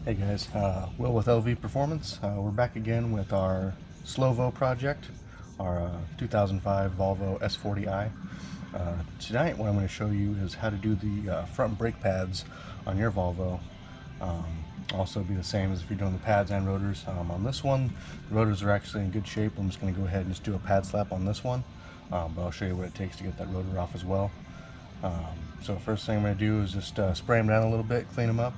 Hey guys, Will with LV Performance. We're back again with our Slovo project, our 2005 Volvo S40i. Tonight what I'm going to show you is how to do the front brake pads on your Volvo. Also be the same as if you're doing the pads and rotors. On this one, the rotors are actually in good shape. I'm just going to go ahead and just do a pad slap on this one, but I'll show you what it takes to get that rotor off as well. So first thing I'm going to do is just spray them down a little bit, clean them up,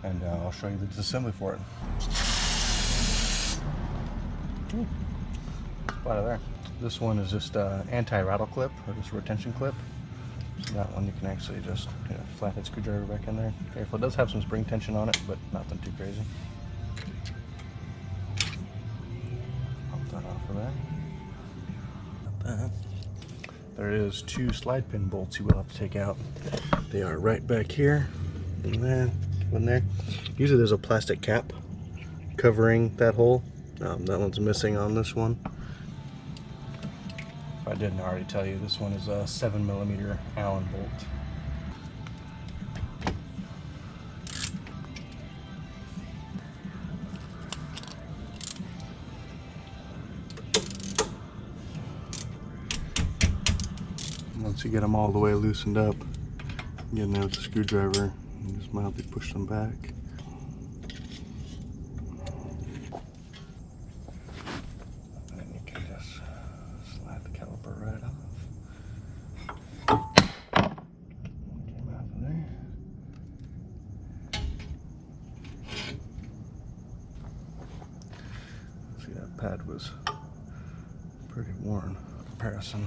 and I'll show you the disassembly for it. Out of there. This one is just anti-rattle clip, or just retention clip. So that one you can actually just flathead screwdriver back in there. Careful, it does have some spring tension on it, but nothing too crazy. Pop that off of there. There is two slide pin bolts you will have to take out. They are right back here, and then one there. Usually there's a plastic cap covering that hole. That one's missing on this one. If I didn't already tell you, this one is a 7mm Allen bolt. Once you get them all the way loosened up, get in there with the screwdriver and just mildly push them back. And then you can just slide the caliper right off. Came out of there. See, that pad was pretty worn in comparison.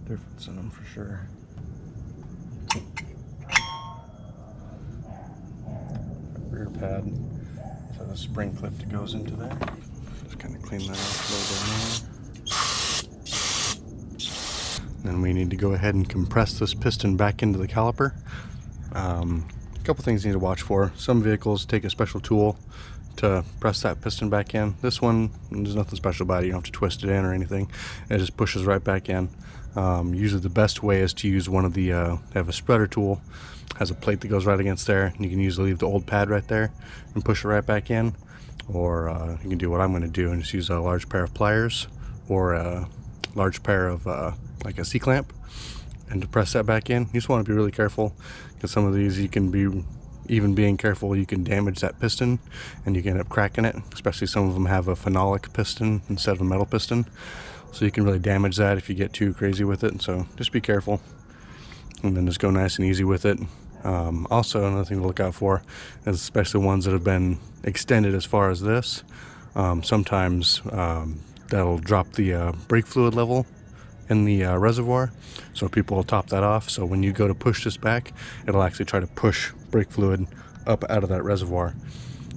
Difference in them for sure. Rear pad, so the spring clip that goes into there. Just kind of clean that off a little bit more. Then we need to go ahead and compress this piston back into the caliper. A couple things you need to watch for. Some vehicles take a special tool to press that piston back in. This one, there's nothing special about it. You don't have to twist it in or anything. It just pushes right back in. Usually the best way is to use one of the, they have a spreader tool, has a plate that goes right against there, and you can usually leave the old pad right there and push it right back in. Or you can do what I'm going to do and just use a large pair of pliers or a large pair of like a C-clamp, and to press that back in. You just want to be really careful, because some of these you can be, even being careful, you can damage that piston and you can end up cracking it. Especially some of them have a phenolic piston instead of a metal piston, so you can really damage that if you get too crazy with it. And so just be careful, and then just go nice and easy with it. Also, another thing to look out for is especially ones that have been extended as far as this. Sometimes that'll drop the brake fluid level in the reservoir, so people will top that off. So when you go to push this back, it'll actually try to push brake fluid up out of that reservoir.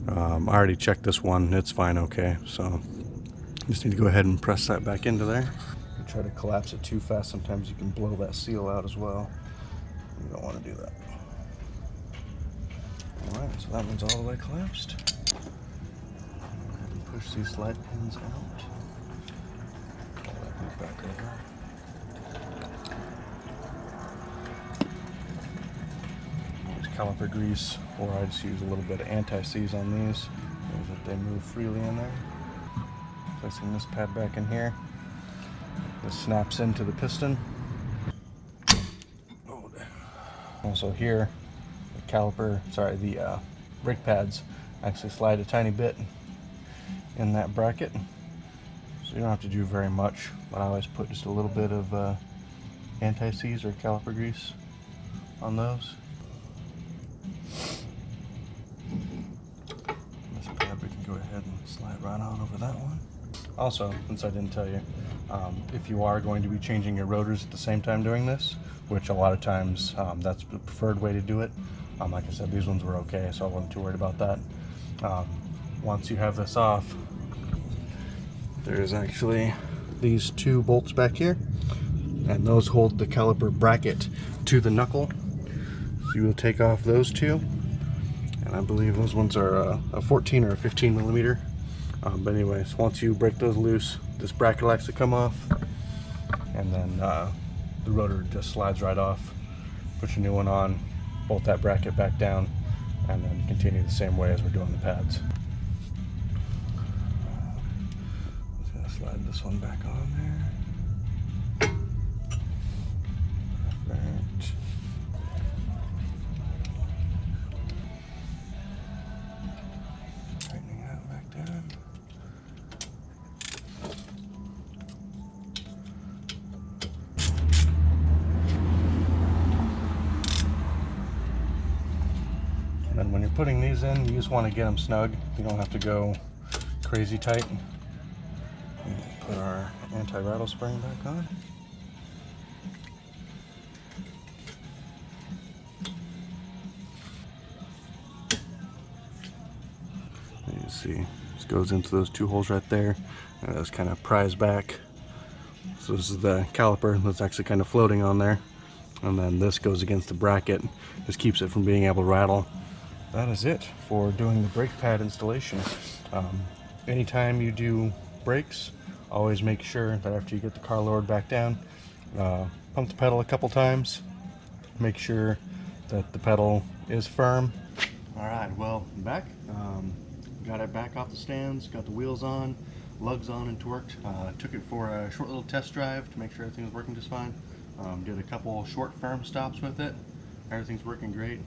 I already checked this one, it's fine, okay. So just need to go ahead and press that back into there. You try to collapse it too fast, sometimes you can blow that seal out as well. You don't want to do that. Alright, so that one's all the way collapsed. Go ahead and push these slide pins out. Pull that boot back over. Caliper grease, or I just use a little bit of anti-seize on these so that they move freely in there. Placing this pad back in here, this snaps into the piston. Also here, the caliper, the brake pads actually slide a tiny bit in that bracket, so you don't have to do very much, but I always put just a little bit of anti-seize or caliper grease on those. This pad we can go ahead and slide right on over that one. Also, since I didn't tell you, if you are going to be changing your rotors at the same time doing this, which a lot of times that's the preferred way to do it. Like I said, these ones were okay, so I wasn't too worried about that. Once you have this off, there's actually these two bolts back here, and those hold the caliper bracket to the knuckle. So you will take off those two, and I believe those ones are a 14 or a 15mm. But anyways, once you break those loose, this bracket likes to come off, and then the rotor just slides right off, put your new one on, bolt that bracket back down, and then continue the same way as we're doing the pads. Just gonna slide this one back on there. Perfect. Tightening that back down. And then when you're putting these in, you just want to get them snug. You don't have to go crazy tight. Put our anti-rattle spring back on. You see, this goes into those two holes right there, and it's kind of prized back. So this is the caliper that's actually kind of floating on there, and then this goes against the bracket, just keeps it from being able to rattle. That is it for doing the brake pad installation. Anytime you do brakes, always make sure that after you get the car lowered back down, pump the pedal a couple times, make sure that the pedal is firm. Alright, well, I'm back. Got it back off the stands, got the wheels on, lugs on and torqued. Took it for a short little test drive to make sure everything was working just fine. Did a couple short firm stops with it. Everything's working great.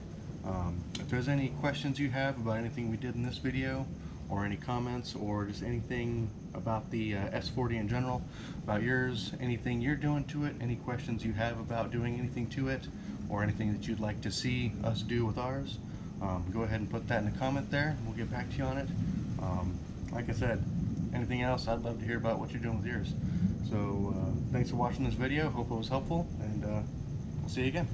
If there's any questions you have about anything we did in this video, or any comments, or just anything about the S40 in general, about yours, anything you're doing to it, any questions you have about doing anything to it, or anything that you'd like to see us do with ours, go ahead and put that in a comment there. We'll get back to you on it. Like I said, anything else, I'd love to hear about what you're doing with yours. So thanks for watching this video. Hope it was helpful, and I'll see you again.